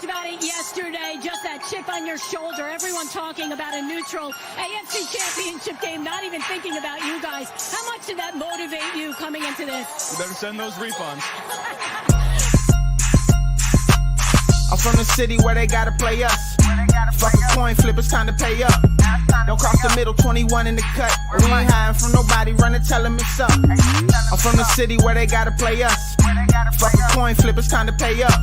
About it yesterday, just that chip on your shoulder. Everyone talking about a neutral AFC Championship game, not even thinking about you guys. How much did that motivate you coming into this? You better send those refunds. I'm from the city where they gotta play us. Fuck a coin flip, it's time to pay up. Don't cross the middle, 21 in the cut. We ain't hiding from nobody, run and tell them it's up. I'm from the city where they gotta play us. Fuck a coin flip, it's time to pay up.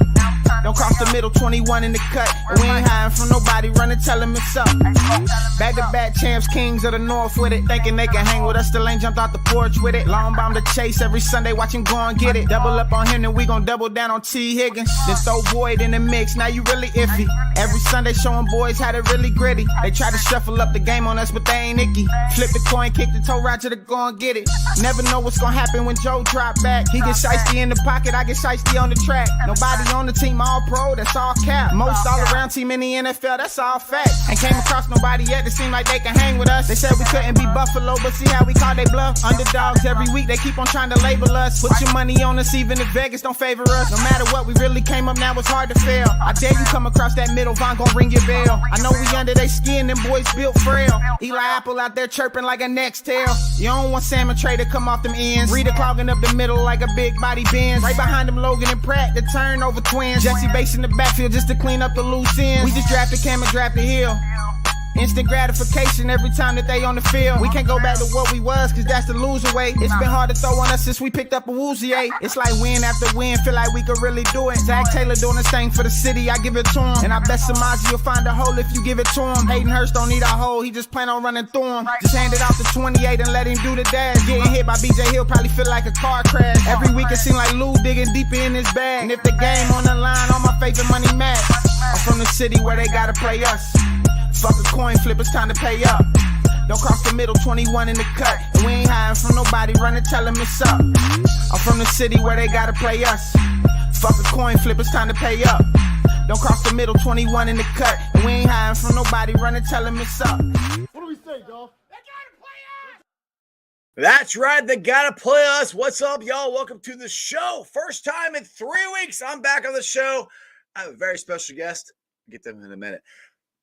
Don't cross the middle, 21 in the cut. We ain't hiding from nobody, run and tell them it's up. Back-to-back champs, kings of the north with it. Thinking they can hang with us, still ain't jumped out the porch with it. Long bomb to chase every Sunday, watch him go and get it. Double up on him, then we gon' double down on T. Higgins. Then throw Boyd in the mix, now you really iffy. Every Sunday showing boys how to really gritty. They try to shuffle up the game on us, but they ain't icky. Flip the coin, kick the toe, Roger to go and get it. Never know what's gonna happen when Joe drop back. He get shiesty in the pocket, I get shiesty on the track. Nobody on the team all pro, that's all cap. Most all around team in the NFL, that's all fact. Ain't came across nobody yet that seem like they can hang with us. They said we couldn't be Buffalo, but see how we call they bluff. Underdogs every week, they keep on trying to label us. Put your money on us, even if Vegas don't favor us. No matter what, we really came up, now it's hard to fail. I dare you come across that middle, Von gon' ring your bell. I know we under they skin, them boys built frail. Eli Apple out there chirping like a next tail. You don't want Salmon Trey to come off them ends. Rita clogging up the middle like a big body Benz. Right behind them Logan and Pratt, the turnover twins. Jesse Bates in the backfield just to clean up the loose ends. We just drafted Cam and drafted Hill. Instant gratification every time that they on the field. We can't go back to what we was, cause that's the loser way. It's been hard to throw on us since we picked up a Woozy. It's like win after win, feel like we could really do it. Zach Taylor doing his thing for the city, I give it to him. And I bet Samaji will find a hole if you give it to him. Hayden Hurst don't need a hole, he just plan on running through him. Just hand it off to 28 and let him do the dash. Getting hit by BJ Hill probably feel like a car crash. Every week it seem like Lou digging deeper in his bag. And if the game on the line, all my favorite money match. I'm from the city where they gotta play us. Fuck a coin flip, it's time to pay up. Don't cross the middle, 21 in the cut. And we ain't hiding from nobody, run and tell them it's up. I'm from the city where they gotta play us. Fuck a coin flip, it's time to pay up. Don't cross the middle, 21 in the cut. And we ain't hiding from nobody, run and tell them it's up. What do we say, Dolph? That's right, they gotta play us. What's up, y'all? Welcome to the show. First time in 3 weeks, I'm back on the show. I have a very special guest. I'll get them in a minute.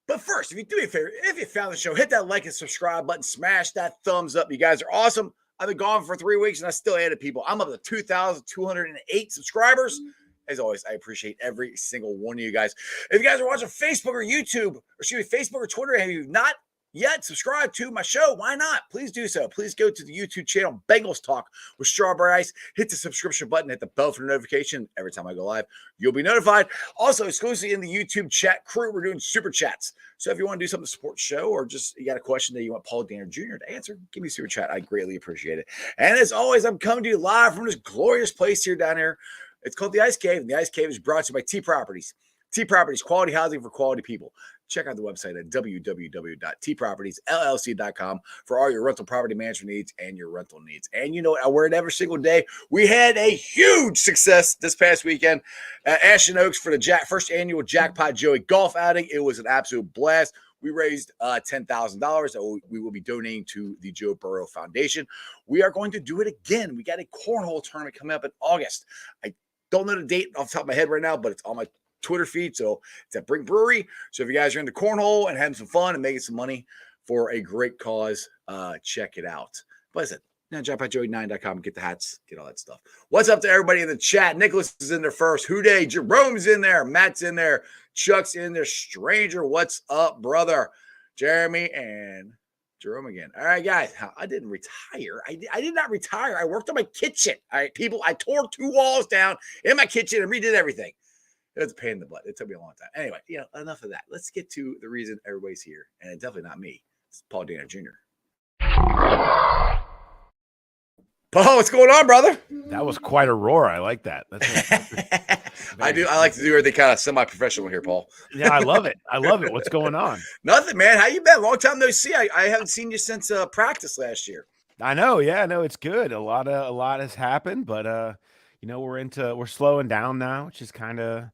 But first, if you do me a favor, if you found the show, hit that like and subscribe button, smash that thumbs up. You guys are awesome. I've been gone for 3 weeks, and I still added people. I'm up to 2,208 subscribers. As always, I appreciate every single one of you guys. If you guys are watching Facebook or YouTube, or excuse me, Facebook or Twitter, and you've not yet subscribed to my show, why not? Please do so. Please go to the YouTube channel, Bengals Talk with Strawberry Ice. Hit the subscription button, hit the bell for the notification. Every time I go live, you'll be notified. Also, exclusively in the YouTube chat crew, we're doing super chats. So if you want to do something to support the show, or just you got a question that you want Paul Dehner Jr. to answer, give me a super chat. I greatly appreciate it. And as always, I'm coming to you live from this glorious place here down here. It's called the Ice Cave, and the Ice Cave is brought to you by T Properties. T Properties, quality housing for quality people. Check out the website at www.tpropertiesllc.com for all your rental property management needs and your rental needs. And you know what? I wear it every single day. We had a huge success this past weekend at Ashton Oaks for the first annual Jackpot Joey golf outing. It was an absolute blast. We raised $10,000 that we will be donating to the Joe Burrow Foundation. We are going to do it again. We got a cornhole tournament coming up in August. I don't know the date off the top of my head right now, but it's on my Twitter feed. So it's at Brink Brewery. So if you guys are into cornhole and having some fun and making some money for a great cause, check it out. But I said, jackpotjoey9.com, get the hats, get all that stuff. What's up to everybody in the chat? Nicholas is in there first. Houday, Jerome's in there. Matt's in there. Chuck's in there. Stranger, what's up, brother? Jeremy and Jerome again. All right, guys. I didn't retire. I did not retire. I worked on my kitchen. All right, people. I tore 2 walls down in my kitchen and redid everything. It was a pain in the butt. It took me a long time. Anyway, enough of that. Let's get to the reason everybody's here. And it's definitely not me. It's Paul Dehner Jr. Paul, what's going on, brother? That was quite a roar. I like that. I do. I like to do everything kind of semi-professional here, Paul. Yeah, I love it. I love it. What's going on? Nothing, man. How you been? Long time no see. I haven't seen you since practice last year. I know. Yeah, no, it's good. A lot has happened, but we're slowing down now, which is kind of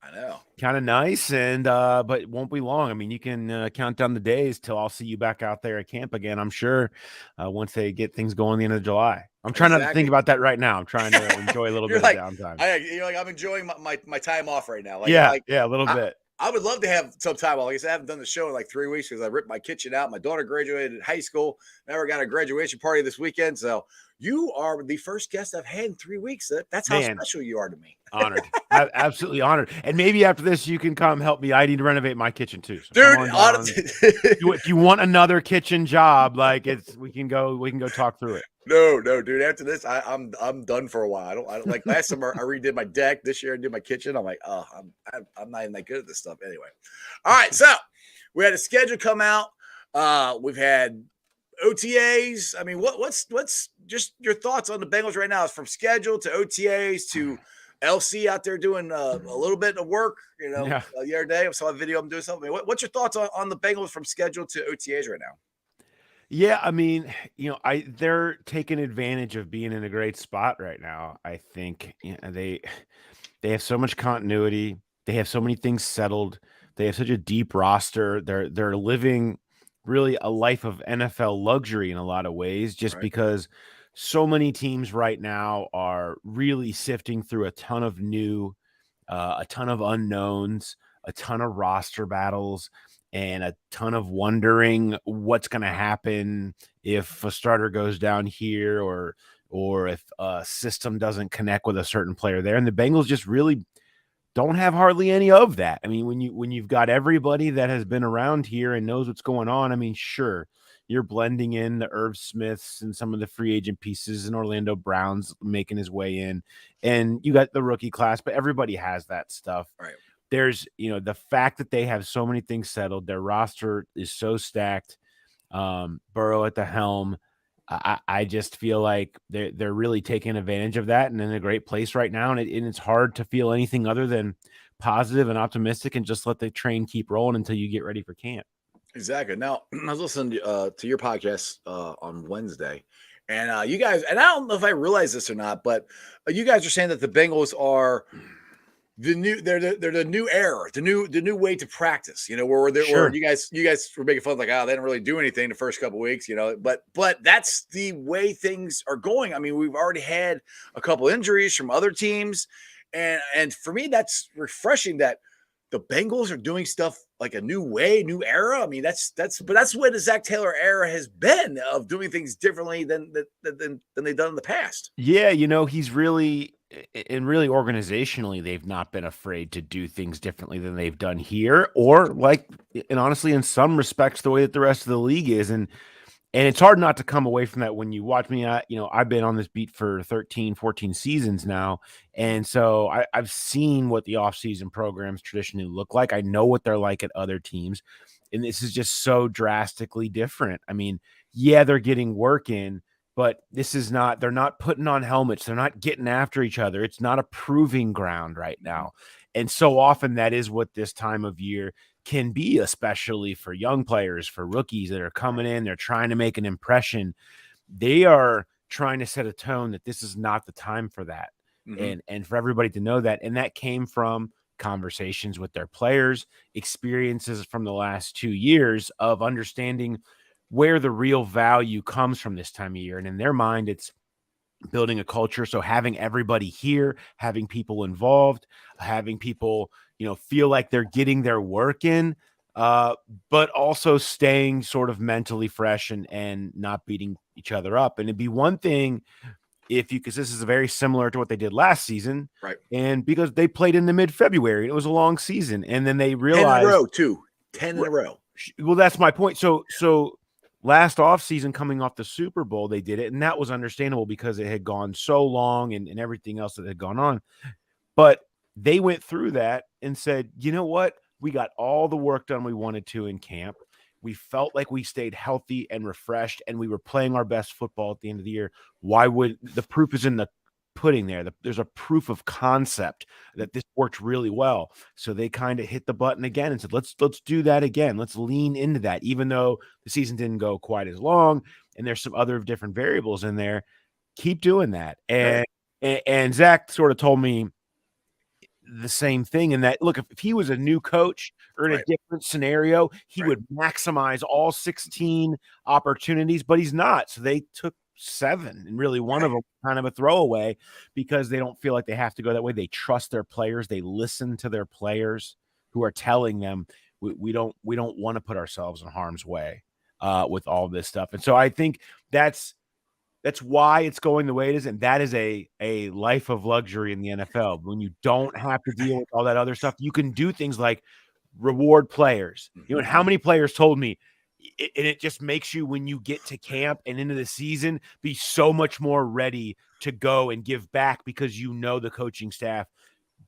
nice, and but it won't be long. I mean, you can count down the days till I'll see you back out there at camp again. I'm sure once they get things going the end of July. I'm trying not to think about that right now. I'm trying to enjoy a little bit of downtime. You're like, I'm enjoying my time off right now. A little bit. I would love to have some time. Like I said, I haven't done the show in like 3 weeks because I ripped my kitchen out. My daughter graduated high school. Never got a graduation party this weekend. So you are the first guest I've had in 3 weeks. That's how special you are to me. Honored. Absolutely honored. And maybe after this, you can come help me. I need to renovate my kitchen too. So dude, if you want another kitchen job, like we can go talk through it. No, dude. After this, I'm done for a while. I don't like last summer. I redid my deck. This year I did my kitchen. I'm like, oh, I'm not even that good at this stuff anyway. All right, so we had a schedule come out. We've had OTAs. I mean, what's just your thoughts on the Bengals right now? It's from schedule to OTAs to LC out there doing a little bit of work. The other day I saw a video of him doing something. What's your thoughts on the Bengals from schedule to OTAs right now? Yeah, I mean, they're taking advantage of being in a great spot right now. I think they have so much continuity. They have so many things settled. They have such a deep roster. They're living really a life of NFL luxury in a lot of ways, just because so many teams right now are really sifting through a ton of new, a ton of unknowns, a ton of roster battles, and a ton of wondering what's going to happen if a starter goes down here or if a system doesn't connect with a certain player there. And the Bengals just really don't have hardly any of that. I mean, when you've got everybody that has been around here and knows what's going on, I mean, sure, you're blending in the Irv Smiths and some of the free agent pieces, and Orlando Brown's making his way in, and you got the rookie class, but everybody has that stuff. Right. There's, the fact that they have so many things settled, their roster is so stacked. Burrow at the helm. I just feel like they're really taking advantage of that and in a great place right now. And it's hard to feel anything other than positive and optimistic and just let the train keep rolling until you get ready for camp. Exactly. Now, I was listening to your podcast on Wednesday, and you guys, and I don't know if I realize this or not, but you guys are saying that the Bengals are they're the new era, the new way to practice, where you guys were making fun of, like, they didn't really do anything the first couple of weeks, but that's the way things are going. I mean, we've already had a couple injuries from other teams, and for me, that's refreshing that the Bengals are doing stuff like a new way, new era. I mean, that's what the Zach Taylor era has been, of doing things differently than they've done in the past. Yeah, he's really organizationally, they've not been afraid to do things differently than they've done here, or and honestly, in some respects, the way that the rest of the league is. And it's hard not to come away from that when you watch me. I've been on this beat for 13, 14 seasons now. And so I've seen what the offseason programs traditionally look like. I know what they're like at other teams. And this is just so drastically different. I mean, yeah, they're getting work in, but they're not putting on helmets. They're not getting after each other. It's not a proving ground right now. And so often that is what this time of year can be, especially for young players, for rookies that are coming in. They're trying to make an impression. They are trying to set a tone that this is not the time for that. Mm-hmm. And for everybody to know that. And that came from conversations with their players, experiences from the last 2 years of understanding where the real value comes from this time of year. And in their mind, it's building a culture. So having everybody here, having people involved, having people, feel like they're getting their work in, but also staying sort of mentally fresh and not beating each other up. And it'd be one thing because this is very similar to what they did last season. Right. And because they played in the mid-February, it was a long season. And then they realized 10 in a row too. 10 in a row. Well, that's my point. So last offseason, coming off the Super Bowl, they did it, and that was understandable because it had gone so long and everything else that had gone on. But they went through that and said, you know what? We got all the work done we wanted to in camp. We felt like we stayed healthy and refreshed, and we were playing our best football at the end of the year. Why would the proof is in the pudding there? There's a proof of concept that this worked really well. So they kind of hit the button again and said, let's do that again. Let's lean into that, even though the season didn't go quite as long and there's some other different variables in there. Keep doing that. And Zach sort of told me the same thing in that, look, if he was a new coach or in a different scenario, he would maximize all 16 opportunities, but he's not. So they took 7, and really one of them kind of a throwaway because they don't feel like they have to go that way. They trust their players. They listen to their players. who are telling them we don't want to put ourselves in harm's way with all this stuff. And so I think that's why it's going the way it is, and that is a life of luxury in the NFL. When you don't have to deal with all that other stuff, you can do things like reward players. You know, and how many players told me, and it just makes you, when you get to camp and into the season, be so much more ready to go and give back, because you know the coaching staff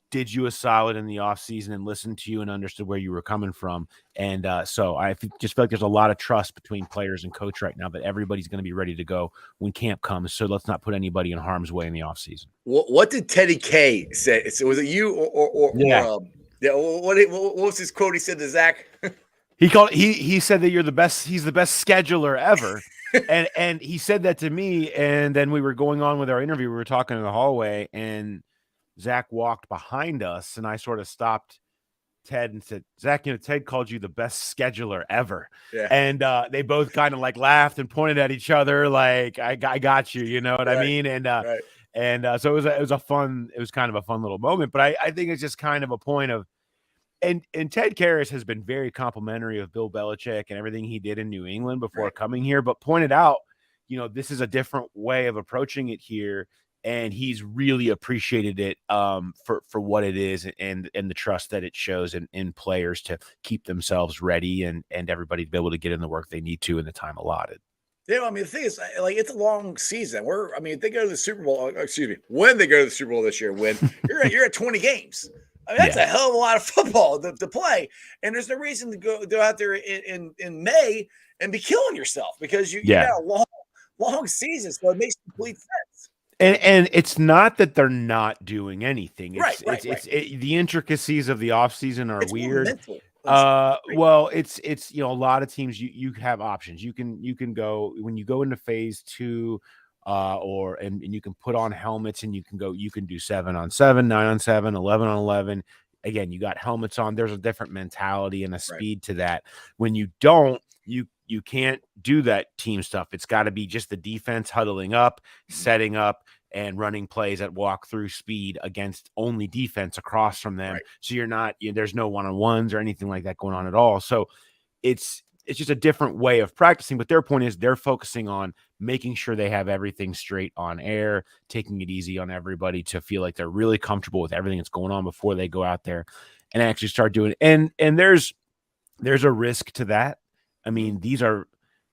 did you a solid in the offseason and listened to you and understood where you were coming from. And so I just feel like there's a lot of trust between players and coach right now that everybody's going to be ready to go when camp comes. So let's not put anybody in harm's way in the offseason. What did Teddy K say? So was it you or what was his quote he said to Zach? He said that you're the best. He's the best scheduler ever. and he said that to me. And then we were going on with our interview. We were talking in the hallway, and Zach walked behind us, and I sort of stopped Ted and said, Zach, Ted called you the best scheduler ever. Yeah. And they both kind of like laughed and pointed at each other like, I got you, you know what I mean? And so it was kind of a fun little moment. But I think it's just kind of a point of, and Ted Karras has been very complimentary of Bill Belichick and everything he did in New England before coming here, but pointed out, this is a different way of approaching it here. And he's really appreciated it for what it is, and the trust that it shows in players to keep themselves ready and everybody to be able to get in the work they need to in the time allotted. Yeah, I mean, the thing is, like, it's a long season. They go to the Super Bowl. Excuse me, when they go to the Super Bowl this year, you're at 20 games. I mean, that's a hell of a lot of football to play, and there's no reason to go out there in May and be killing yourself, because you got a long season, so it makes complete sense. And it's not that they're not doing anything. The intricacies of the offseason are weird. Well, it's a lot of teams you have options. You can go when you go into phase 2, and you can put on helmets, and you can do 7-on-7, 9-on-7, 11-on-11. Again, you got helmets on. There's a different mentality and a speed to that. When you don't, you can't do that team stuff. It's got to be just the defense huddling up, setting up, and running plays at walk-through speed against only defense across from them. Right. So you're not, there's no one-on-ones or anything like that going on at all. So it's just a different way of practicing. But their point is they're focusing on making sure they have everything straight on air, taking it easy on everybody to feel like they're really comfortable with everything that's going on before they go out there and actually start doing it. And there's a risk to that. I mean, these are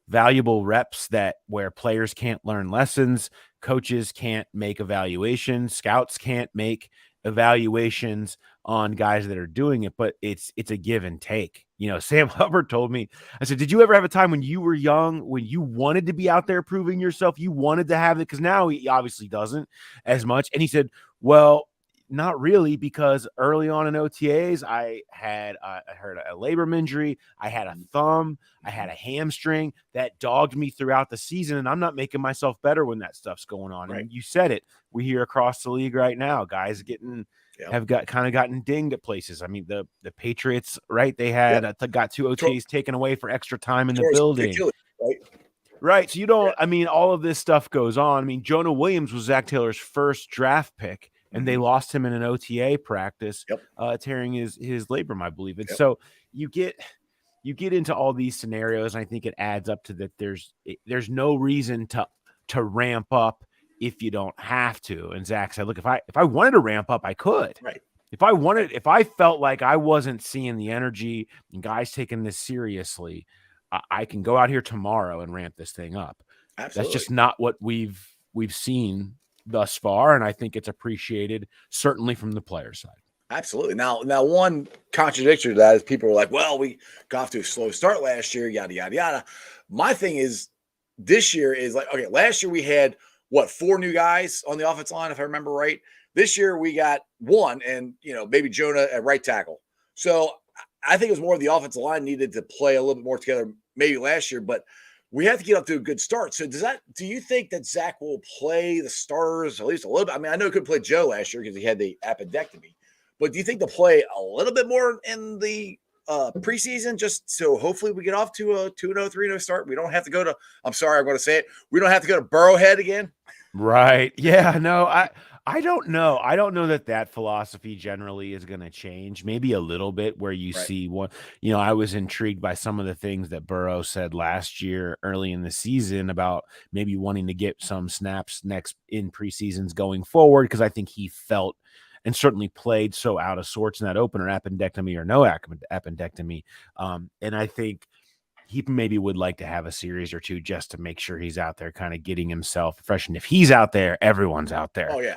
valuable reps where players can't learn lessons, coaches can't make evaluations, scouts can't make evaluations on guys that are doing it, but it's a give and take. Sam Hubbard told me, I said, did you ever have a time when you were young, when you wanted to be out there proving yourself, you wanted to have it? Because now he obviously doesn't as much. And he said, well, not really, because early on in OTAs, I heard a labrum injury. I had a thumb. I had a hamstring that dogged me throughout the season, and I'm not making myself better when that stuff's going on. Right. And you said it. We hear across the league right now, guys have gotten dinged at places. I mean, the Patriots, right? They had got 2 OTAs taken away for extra time in the building. Right. So you don't. I mean, all of this stuff goes on. I mean, Jonah Williams was Zach Taylor's first draft pick, and they lost him in an OTA practice, tearing his labrum, I believe. And so you get into all these scenarios, and I think it adds up to that there's no reason to ramp up if you don't have to. And Zach said, look, if I wanted to ramp up, I could. Right. If I felt like I wasn't seeing the energy and guys taking this seriously, I can go out here tomorrow and ramp this thing up. Absolutely. That's just not what we've seen thus far, and I think it's appreciated, certainly from the player side. Absolutely. Now, one contradiction to that is people were like, well, we got off to a slow start last year, yada, yada, yada. My thing is, this year is like, okay, last year we had, 4 new guys on the offensive line, if I remember right. This year we got 1, and, maybe Jonah at right tackle. So I think it was more of the offensive line needed to play a little bit more together maybe last year, but we have to get up to a good start. So do you think that Zach will play the starters at least a little bit? I mean, I know he couldn't play Joe last year because he had the appendectomy, but do you think they'll play a little bit more in the preseason, just so hopefully we get off to a 2-0, 3-0 start? We don't have to go to, I'm sorry, I'm going to say it, we don't have to go to Burrowhead again. Right. Yeah, no, I don't know. I don't know that philosophy generally is going to change. Maybe a little bit where you see one, I was intrigued by some of the things that Burrow said last year early in the season about maybe wanting to get some snaps next in preseasons going forward. Cause I think he felt and certainly played so out of sorts in that opener, appendectomy or no appendectomy. And I think he maybe would like to have a series or two just to make sure he's out there kind of getting himself fresh. And if he's out there, everyone's out there. Oh, yeah.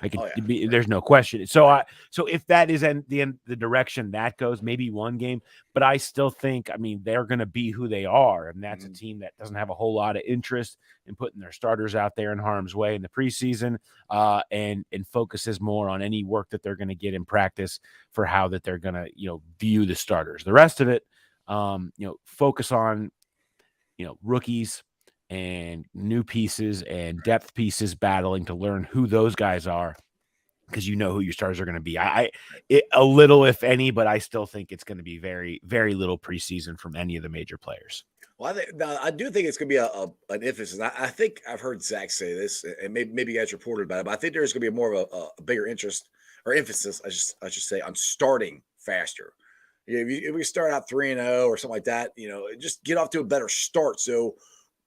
There's no question. So so if that is the direction that goes, maybe one game, but I still think, they're going to be who they are. And that's a team that doesn't have a whole lot of interest in putting their starters out there in harm's way in the preseason, and focuses more on any work that they're going to get in practice for how that they're going to, view the starters. The rest of it, focus on, rookies and new pieces and depth pieces battling to learn who those guys are, because who your stars are going to be. A little, if any, but I still think it's going to be very, very little preseason from any of the major players. Well, I do think it's going to be an emphasis. I think I've heard Zach say this, and maybe you guys reported about it, but I think there's going to be more of a bigger interest or emphasis, I should say, on starting faster. If we start out 3-0 or something like that, just get off to a better start. So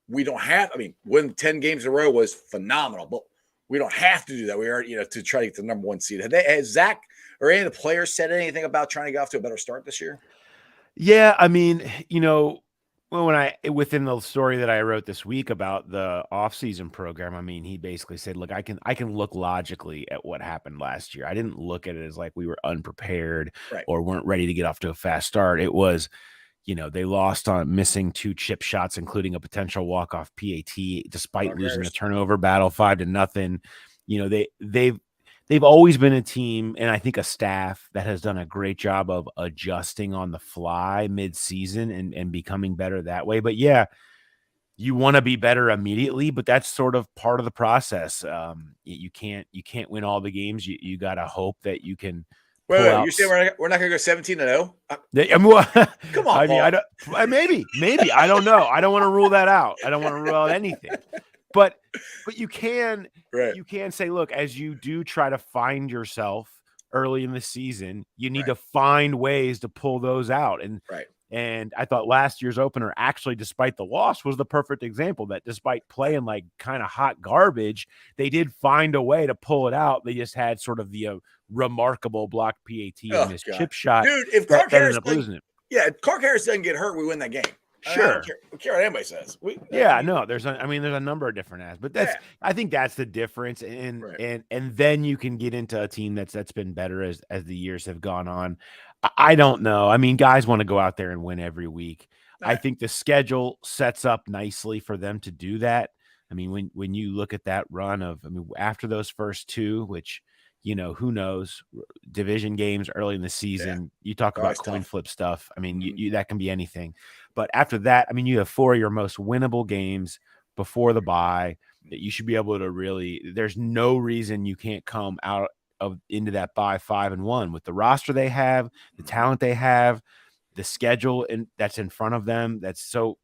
we don't have, winning 10 games in a row was phenomenal, but we don't have to do that. We are, to try to get the number one seed. Has Zach or any of the players said anything about trying to get off to a better start this year? Yeah. Within the story that I wrote this week about the offseason program, he basically said, look, I can look logically at what happened last year. I didn't look at it as like we were unprepared or weren't ready to get off to a fast start. It was, they lost on missing 2 chip shots, including a potential walk-off PAT, despite losing a turnover battle 5-0. They've always been a team, and I think a staff that has done a great job of adjusting on the fly mid-season and becoming better that way. But yeah, you want to be better immediately, but that's sort of part of the process. You can't win all the games. You got to hope that you can. Wait, you say we're not going to go 17-0? Come on, maybe. I don't know. I don't want to rule that out. I don't want to rule out anything. But you can say, look, as you do try to find yourself early in the season, you need to find ways to pull those out. And I thought last year's opener, actually, despite the loss, was the perfect example that despite playing like kind of hot garbage, they did find a way to pull it out. They just had sort of the remarkable block PAT and this chip shot. Dude, if Clark Harris doesn't get hurt, we win that game. Sure. I don't care what anybody says. There's a number of different ads, but I think that's the difference. And then you can get into a team that's been better as the years have gone on. I don't know. Guys want to go out there and win every week. I think the schedule sets up nicely for them to do that. When you look at that run of, after those first 2, which, who knows, division games early in the season, you talk about coin flip stuff. You that can be anything. But after that, you have 4 of your most winnable games before the bye that you should be able to really, there's no reason you can't come out into that bye 5-1 with the roster they have, the talent they have, the schedule that's in front of them. That's so,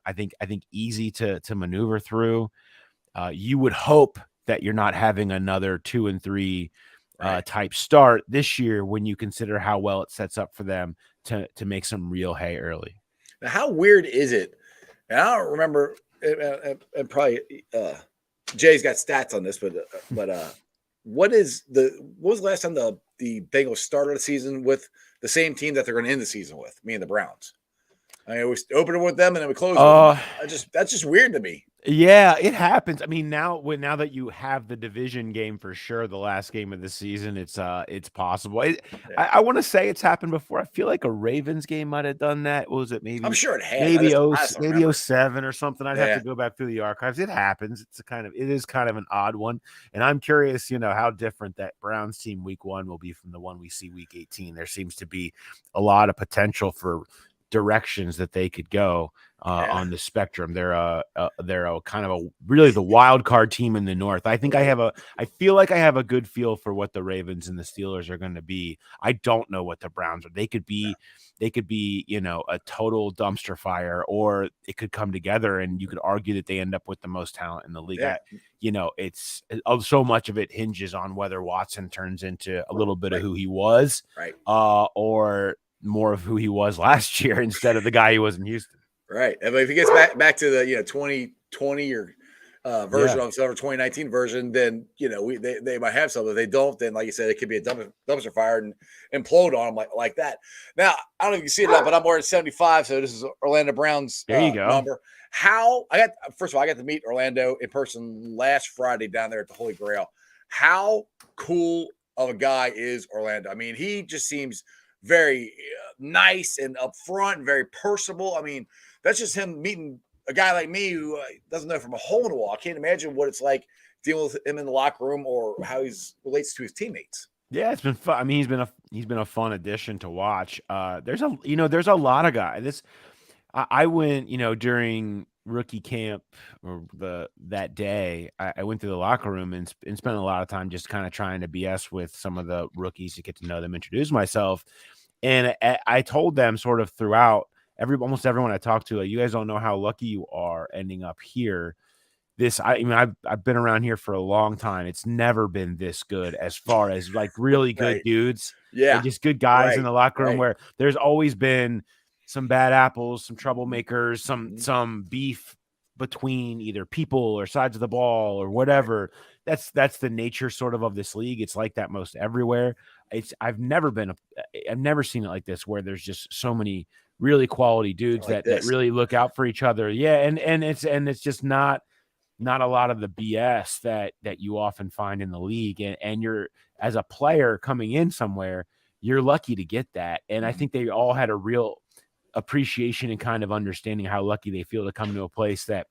I think easy to maneuver through. You would hope that you're not having another 2-3 type start this year when you consider how well it sets up for them to make some real hay early. Now, how weird is it? And I don't remember, and probably Jay's got stats on this, but what was the last time the Bengals started the season with the same team that they're going to end the season with, me and the Browns? We opened with them and then we closed with them. That's just weird to me. Yeah, it happens. Now that you have the division game for sure, the last game of the season, it's possible. I want to say it's happened before. I feel like a Ravens game might have done that. What was it? Maybe I'm sure it had. Maybe 07 or something. I'd have to go back through the archives. It happens. It is kind of an odd one, and I'm curious, how different that Browns team week 1 will be from the one we see week 18. There seems to be a lot of potential for directions that they could go on the spectrum. They're a kind of really the wild card team in the North. I feel like I have a good feel for what the Ravens and the Steelers are going to be. I don't know what the Browns are. They could be, a total dumpster fire, or it could come together and you could argue that they end up with the most talent in the league. Yeah. It's so much of it hinges on whether Watson turns into a little bit of who he was, or more of who he was last year instead of the guy he was in Houston. Right. I mean, if he gets back to the 2020 or version of 2019 version, then they might have something. If they don't, then like you said, it could be a dumpster fire and implode on them like that. Now, I don't know if you can see it now, but I'm wearing 75, so this is Orlando Brown's there you go. number. First of all, I got to meet Orlando in person last Friday down there at the Holy Grail. How cool of a guy is Orlando? I mean, he just seems very nice and upfront and very personable. I mean, that's just him meeting a guy like me who doesn't know from a hole in the wall. I can't imagine what it's like dealing with him in the locker room or how he relates to his teammates. Yeah, it's been fun. I mean, he's been a fun addition to watch. There's a lot of guys. I went, during rookie camp or that day, I went through the locker room and spent a lot of time just kind of trying to BS with some of the rookies to get to know them, introduce myself. And I told them sort of throughout, almost everyone I talked to, like, you guys don't know how lucky you are ending up here. I've been around here for a long time. It's never been this good as far as like really good dudes. Yeah. And just good guys in the locker room where there's always been some bad apples, some troublemakers, some beef between either people or sides of the ball or whatever. That's the nature sort of this league. It's like that most everywhere. I've never seen it like this, where there's just so many really quality dudes that really look out for each other. Yeah. And it's just not a lot of the BS that you often find in the league. And you're, as a player coming in somewhere, you're lucky to get that. And I think they all had a real appreciation and kind of understanding how lucky they feel to come to a place that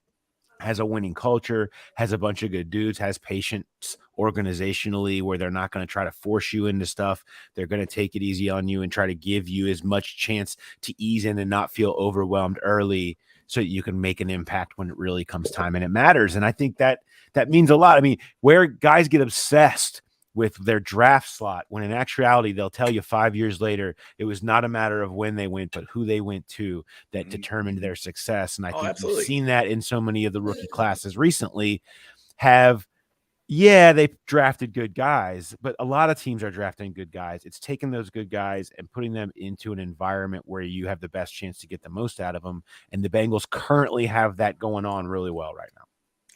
has a winning culture, has a bunch of good dudes, has patience organizationally, where they're not going to try to force you into stuff. They're going to take it easy on you and try to give you as much chance to ease in and not feel overwhelmed early, so that you can make an impact when it really comes time and it matters. And I think that means a lot. I mean, where guys get obsessed with their draft slot, when in actuality, they'll tell you 5 years later, it was not a matter of when they went, but who they went to that determined their success. And I think we've seen that in so many of the rookie classes recently they drafted good guys, but a lot of teams are drafting good guys. It's taking those good guys and putting them into an environment where you have the best chance to get the most out of them. And the Bengals currently have that going on really well right now.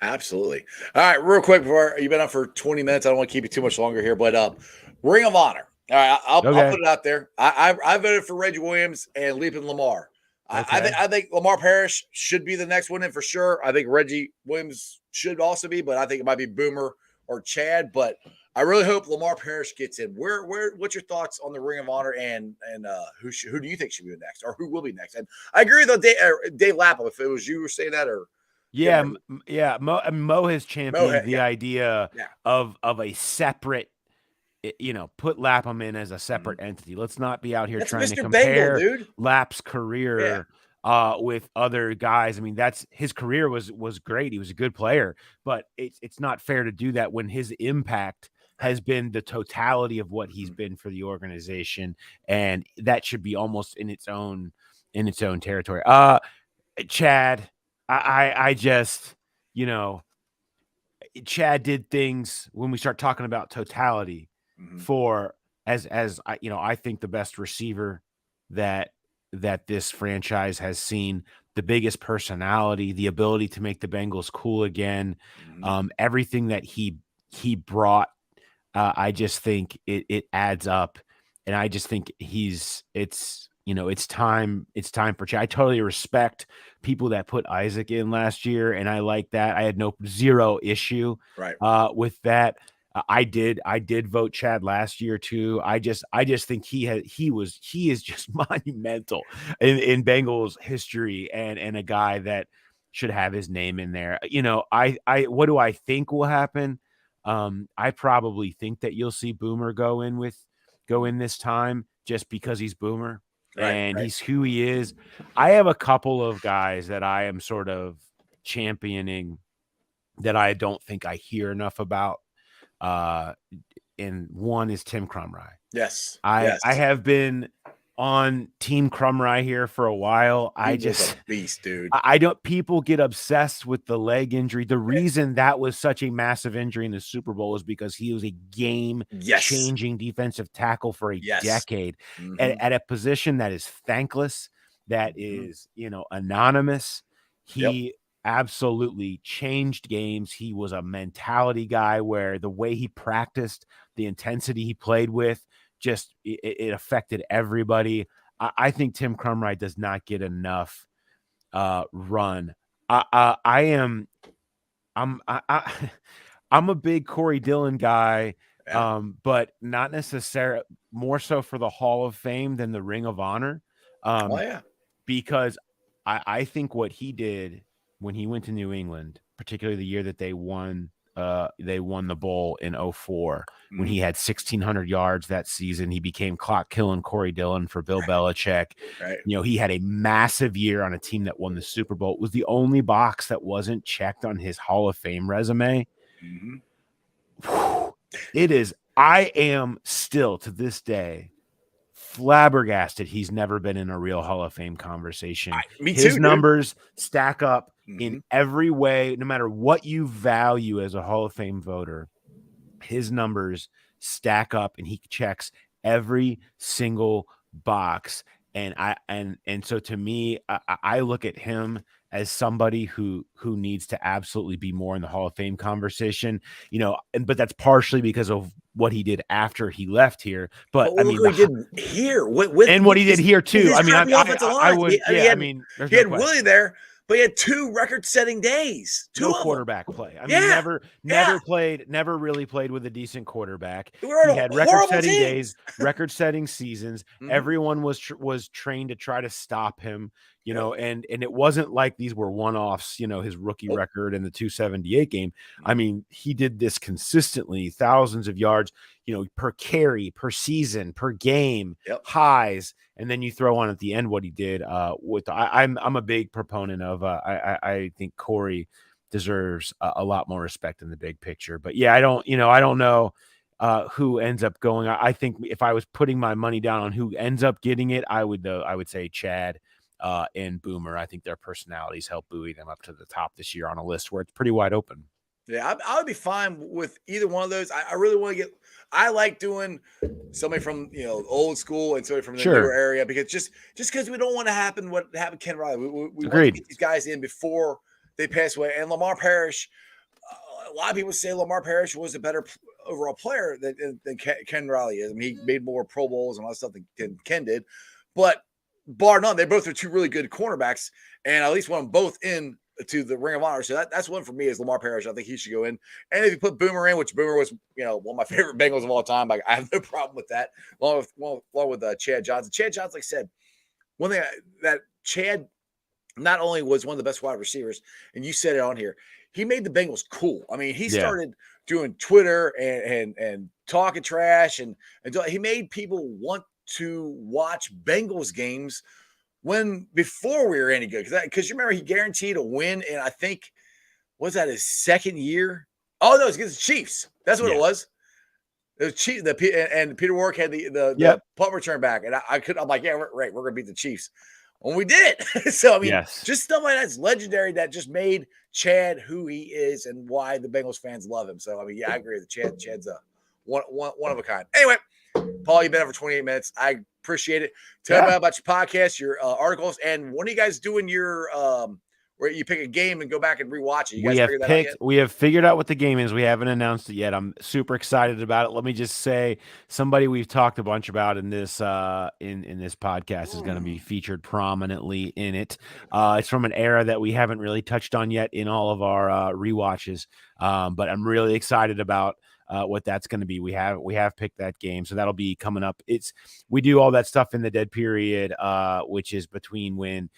Absolutely. All right, real quick, before you've been on for 20 minutes, I don't want to keep you too much longer here, but Ring of Honor. All right, I'll put it out there. I voted for Reggie Williams and Leaping Lamar. Okay. I think Lamar Parrish should be the next one in for sure. I think Reggie Williams should also be, but I think it might be Boomer or Chad. But I really hope Lamar Parrish gets in. What's your thoughts on the Ring of Honor and who do you think should be next, or who will be next? And I agree with Dave Lapham. If it was you who were saying that, or Mo has championed the idea of a separate, put Lapham in as a separate entity. Let's not be out here trying to compare Lap's career with other guys. I mean, his career was great. He was a good player, but it's not fair to do that when his impact has been the totality of what he's been for the organization, and that should be almost in its own territory. Chad, I just, Chad did things when we start talking about totality for as I think the best receiver that this franchise has seen, the biggest personality, the ability to make the Bengals cool again, everything that he brought. I just think it adds up, and I just think it's time for Chad. I totally respect people that put Isaac in last year, and I like that. I had zero issue with that. I did vote Chad last year too. I just think he is just monumental in Bengals history, and a guy that should have his name in there. What do I think will happen? I probably think that you'll see Boomer go in this time, just because he's Boomer. and he's who he is. I have a couple of guys that I am sort of championing that I don't think I hear enough about. And one is Tim Crumry. Yes. I have been on Team Crumry here for a while. He was a beast, dude. I don't. People get obsessed with the leg injury. The reason that was such a massive injury in the Super Bowl is because he was a game-changing defensive tackle for a decade at a position that is thankless, that is anonymous. He absolutely changed games. He was a mentality guy where the way he practiced, the intensity he played with, just it affected everybody. I think Tim Crumry does not get enough run. I'm a big Corey Dillon guy, but not necessarily, more so for the Hall of Fame than the Ring of Honor. Because I think what he did when he went to New England, particularly the year that they won the bowl in 2004, when he had 1,600 yards that season. He became clock killing Corey Dillon for Bill Belichick. He had a massive year on a team that won the Super Bowl. It was the only box that wasn't checked on his Hall of Fame resume. It is. I am still to this day flabbergasted he's never been in a real Hall of Fame conversation. His numbers stack up in every way, no matter what you value as a Hall of Fame voter. His numbers stack up, and he checks every single box. And so to me, I look at him as somebody who needs to absolutely be more in the Hall of Fame conversation, but that's partially because of what he did after he left here. But I mean, what he did here and what he did here too. I mean, I would. He had Willie there, but he had 2 record-setting days. No quarterback play. I mean, never really played with a decent quarterback. He had record-setting days, record-setting seasons. Everyone was trained to try to stop him, and it wasn't like these were one-offs, his rookie record in the 278 game. I mean, he did this consistently, thousands of yards, per carry, per season, per game, highs. And then you throw on at the end what he did I'm a big proponent of I think Corey deserves a lot more respect in the big picture. But yeah, I don't know who ends up going. I think if I was putting my money down on who ends up getting it, I would say Chad and Boomer. I think their personalities help buoy them up to the top this year on a list where it's pretty wide open. Yeah, I would be fine with either one of those. I really want to I like doing somebody from old school and somebody from the newer area, because just because we don't want to happen what happened to Ken Riley. We want to get these guys in before they pass away. And Lamar Parrish, a lot of people say Lamar Parrish was a better overall player than Ken Riley is. I mean, he made more Pro Bowls and all that stuff than Ken did. But bar none, they both are 2 really good cornerbacks, and at least want them both in to the Ring of Honor. So that's one for me is Lamar Parrish. I think he should go in. And if you put Boomer in, which Boomer was, one of my favorite Bengals of all time, I have no problem with that. Along with Chad Johnson. Chad Johnson, like I said, one thing that Chad not only was one of the best wide receivers, and you said it on here, he made the Bengals cool. I mean, he started doing Twitter and talking trash, and he made people want to watch Bengals games before we were any good, because you remember he guaranteed a win, and I think was that his second year? Oh no, it's against the Chiefs. That's what it was. It was Chiefs. And Peter Warwick had the punt return back, and I'm like, yeah, right, we're gonna beat the Chiefs. When we did it. So I mean, just stuff like that's legendary that just made Chad who he is and why the Bengals fans love him. So I mean, I agree with Chad's a one of a kind. Anyway, Paul, you've been on for 28 minutes. I appreciate it. Tell me about your podcast, your articles, and when are you guys doing your where you pick a game and go back and rewatch it? You guys figured that out yet? We have figured out what the game is. We haven't announced it yet. I'm super excited about it. Let me just say, somebody we've talked a bunch about in this in this podcast is going to be featured prominently in it. It's from an era that we haven't really touched on yet in all of our rewatches, but I'm really excited about what that's going to be. We have picked that game, so that'll be coming up. We do all that stuff in the dead period, which is between when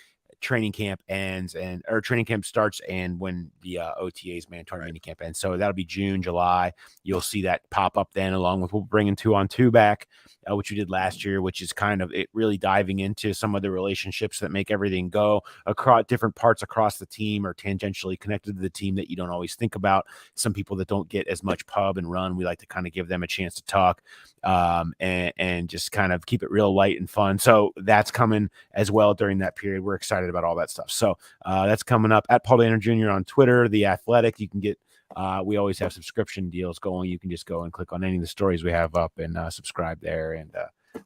training camp ends or training camp starts and when the OTAs mandatory mini camp ends. So that'll be June, July. You'll see that pop up then, along with we'll bringing 2-on-2 back, which we did last year, which is kind of it really diving into some of the relationships that make everything go across different parts across the team or tangentially connected to the team that you don't always think about. Some people that don't get as much pub and run, we like to kind of give them a chance to talk and just kind of keep it real light and fun. So that's coming as well during that period. We're excited about all that stuff. So that's coming up at Paul Dehner Jr. on Twitter, The Athletic. You can get we always have subscription deals going. You can just go and click on any of the stories we have up and subscribe there. And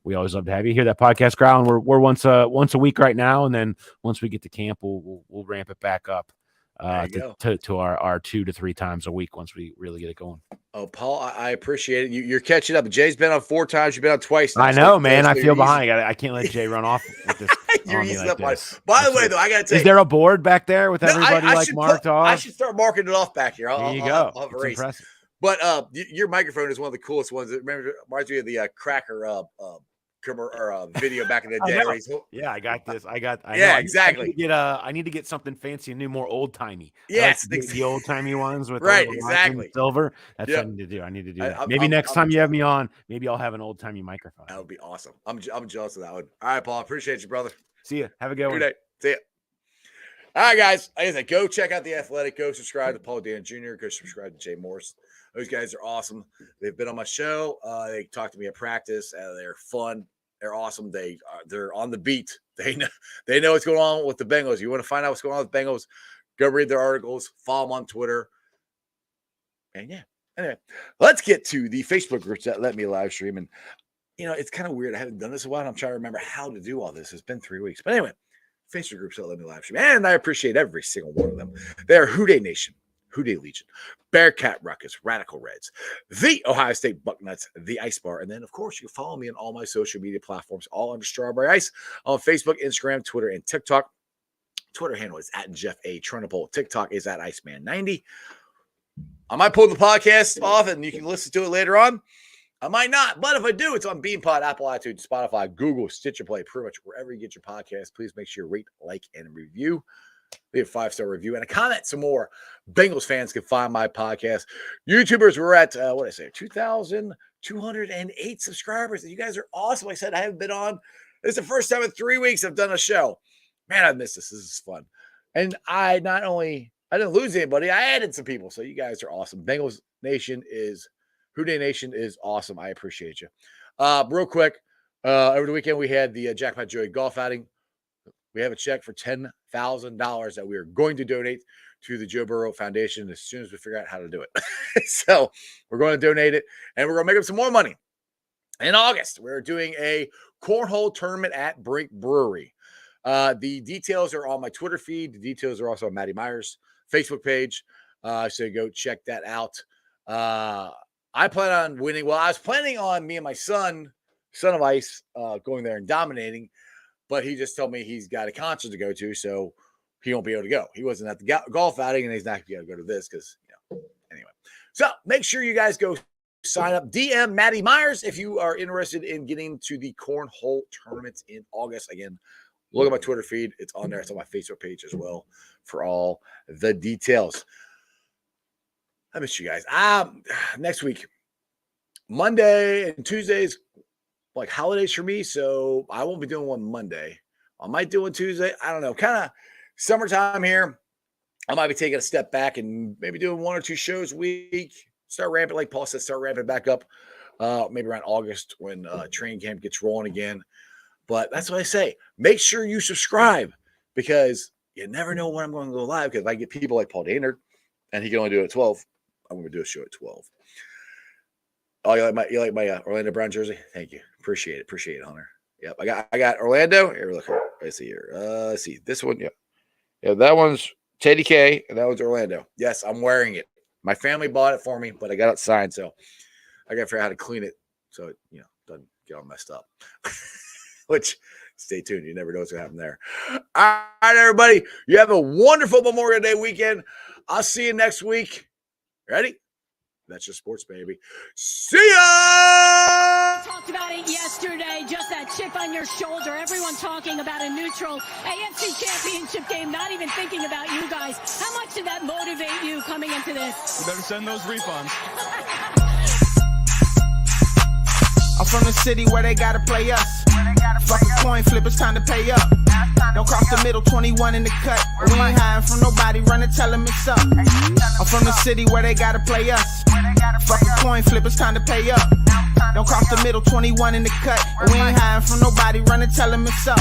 we always love to have you hear that podcast growling. We're once a week right now, and then once we get to camp, we'll ramp it back up to our 2 to 3 times a week once we really get it going. Oh, Paul, I appreciate it. You're catching up. Jay's been on 4 times. You've been on twice now. I know, man. I feel behind. I can't let Jay run off with this. You're easing up on it. By the way, though, I got to tell you. Is there a board back there with everybody marked off? I should start marking it off back here. There you go. I'll have a race. Impressive. But your microphone is one of the coolest ones. It reminds me of the Cracker video back in the day. Yeah, I got this. Exactly. I need to get something fancy and new, more old timey. Yes, the old timey ones with exactly silver. That's what I need to do. I need to do that. Maybe next time you have me on, maybe I'll have an old timey microphone. That would be awesome. I'm jealous of that one. All right, Paul. Appreciate you, brother. See you. Have a good one. Good day. See ya. All right, guys. Like I said, go check out The Athletic. Go subscribe to Paul Dehner Jr. Go subscribe to Jay Morse. Those guys are awesome. They've been on my show. They talk to me at practice. They're fun. They're awesome. They're on the beat. They know what's going on with the Bengals. You want to find out what's going on with Bengals? Go read their articles. Follow them on Twitter. And yeah. Anyway, let's get to the Facebook groups that let me live stream. And it's kind of weird. I haven't done this in a while. I'm trying to remember how to do all this. It's been 3 weeks. But anyway, Facebook groups that let me live stream. And I appreciate every single one of them. They're Houday Nation, Houday Legion, Bearcat Ruckus, Radical Reds, the Ohio State Bucknuts, the Ice Bar. And then, of course, you can follow me on all my social media platforms, all under Strawberry Ice, on Facebook, Instagram, Twitter, and TikTok. Twitter handle is at Jeff A. Trunapole. TikTok is at Iceman90. I might pull the podcast off and you can listen to it later on. I might not, but if I do, it's on BeanPod, Apple iTunes, Spotify, Google, Stitcher Play, pretty much wherever you get your podcast. Please make sure you rate, like, and review. Leave a 5-star review and a comment. Some more Bengals fans can find my podcast. YouTubers, we're at, 2,208 subscribers. You guys are awesome. Like I said, I haven't been on. This is the first time in 3 weeks I've done a show. Man, I've missed this. This is fun. And I didn't lose anybody. I added some people. So you guys are awesome. Bengals Nation Houday Nation is awesome. I appreciate you. Real quick, over the weekend, we had the Jackpot Joey golf outing. We have a check for $10,000 that we are going to donate to the Joe Burrow Foundation as soon as we figure out how to do it. So we're going to donate it, and we're going to make up some more money. In August, we're doing a cornhole tournament at Brink Brewery. The details are on my Twitter feed. The details are also on Matty Myers' Facebook page. So go check that out. I plan on winning. Well, I was planning on me and my son of Ice, going there and dominating, but he just told me he's got a concert to go to, so he won't be able to go. He wasn't at the golf outing, and he's not going to be able to go to this because, anyway. So make sure you guys go sign up. DM Matty Myers if you are interested in getting to the cornhole tournaments in August. Again, look at my Twitter feed. It's on there. It's on my Facebook page as well for all the details. I miss you guys. Next week, Monday and Tuesdays, like holidays for me, so I won't be doing one Monday. I might do one Tuesday. I don't know. Kind of summertime here. I might be taking a step back and maybe doing 1 or 2 shows a week. Start ramping, like Paul said, start ramping back up. Maybe around August when training camp gets rolling again. But that's what I say. Make sure you subscribe because you never know when I'm going to go live. Because if I get people like Paul Dehner and he can only do it at 12, I'm going to do a show at 12. Oh, you like my Orlando Brown jersey? Thank you. Appreciate it, Hunter. Yep, I got Orlando. Here, look. Let's see here. Let's see this one. Yeah, that one's Teddy K, and that one's Orlando. Yes, I'm wearing it. My family bought it for me, but I got it signed, so I got to figure out how to clean it so it doesn't get all messed up. Which, stay tuned. You never know what's going to happen there. All right, everybody. You have a wonderful Memorial Day weekend. I'll see you next week. Ready? That's just sports, baby. See ya! We talked about it yesterday, just that chip on your shoulder. Everyone talking about a neutral AFC championship game, not even thinking about you guys. How much did that motivate you coming into this? You better send those refunds. I'm from the city where they gotta play us. Fuck a coin flip, it's time to pay up. Don't cross the middle, 21 in the cut. We ain't hiding from nobody, run and tell them it's up. I'm from the city where they gotta play us. Fuck a coin flip, it's time to pay up. Don't cross the middle, 21 in the cut. We ain't hiding from nobody, run and tell them it's up.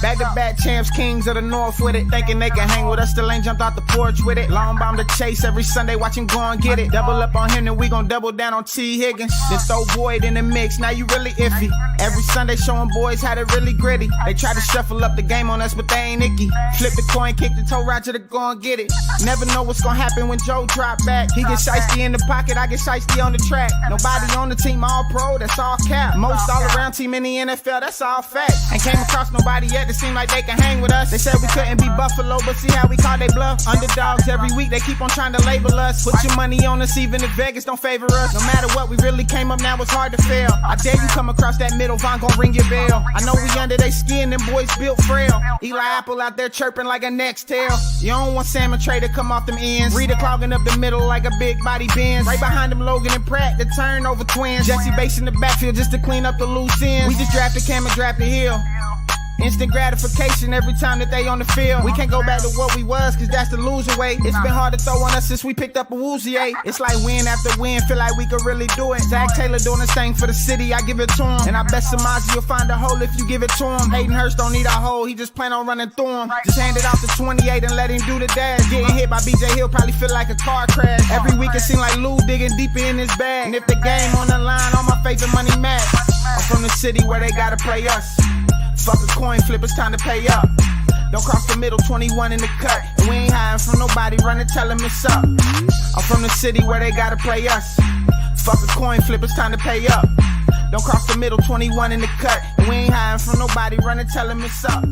Back-to-back champs, kings of the north with it. Thinking they can hang with us, still ain't jumped out the porch with it. Long bomb to chase every Sunday, watch him go and get it. Double up on him, then we gon' double down on T. Higgins. Then throw Boyd in the mix, now you really iffy. Every Sunday showing boys how to really gritty. They try to shuffle up the game on us, but they ain't icky. Flip the coin, kick the toe, Roger to go and get it. Never know what's gonna happen when Joe drop back. He get shiesty in the pocket, I get shiesty on the track. Nobody on the team all pro, that's all cap. Most all around team in the NFL, that's all fact. Ain't came across nobody yet that seem like they can hang with us. They said we couldn't be Buffalo, but see how we call they bluff. Underdogs every week, they keep on trying to label us. Put your money on us, even if Vegas don't favor us. No matter what, we really came up, now it's hard to fail. I dare you come across that middle, Von gon' ring your bell. I know we under they skin, them boys built frail. Eli Apple out there chirping like a next tail. You don't want Sam and Trey to come off them ends. Rita clogging up the middle like a big body Benz. Right behind them Logan and Pratt, the turnover twins. Jesse Bates in the backfield just to clean up the loose ends. We just drafted Cam and drafted Hill. Instant gratification every time that they on the field. We can't go back to what we was, cause that's the loser way. It's been hard to throw on us since we picked up a woozy. It's like win after win, feel like we could really do it. Zach Taylor doing his thing for the city, I give it to him. And I bet Samaji will find a hole if you give it to him. Hayden Hurst don't need a hole, he just plan on running through him. Just hand it off to 28 and let him do the dash. Getting hit by BJ Hill probably feel like a car crash. Every week it seem like Lou digging deeper in his bag. And if the game on the line, all my faith and money match. I'm from the city where they gotta play us. Fuck a coin flip, it's time to pay up. Don't cross the middle, 21 in the cut. And we ain't hiding from nobody, run and tell them it's up. I'm from the city where they gotta play us. Fuck a coin flip, it's time to pay up. Don't cross the middle, 21 in the cut. And we ain't hiding from nobody, run and tell them it's up.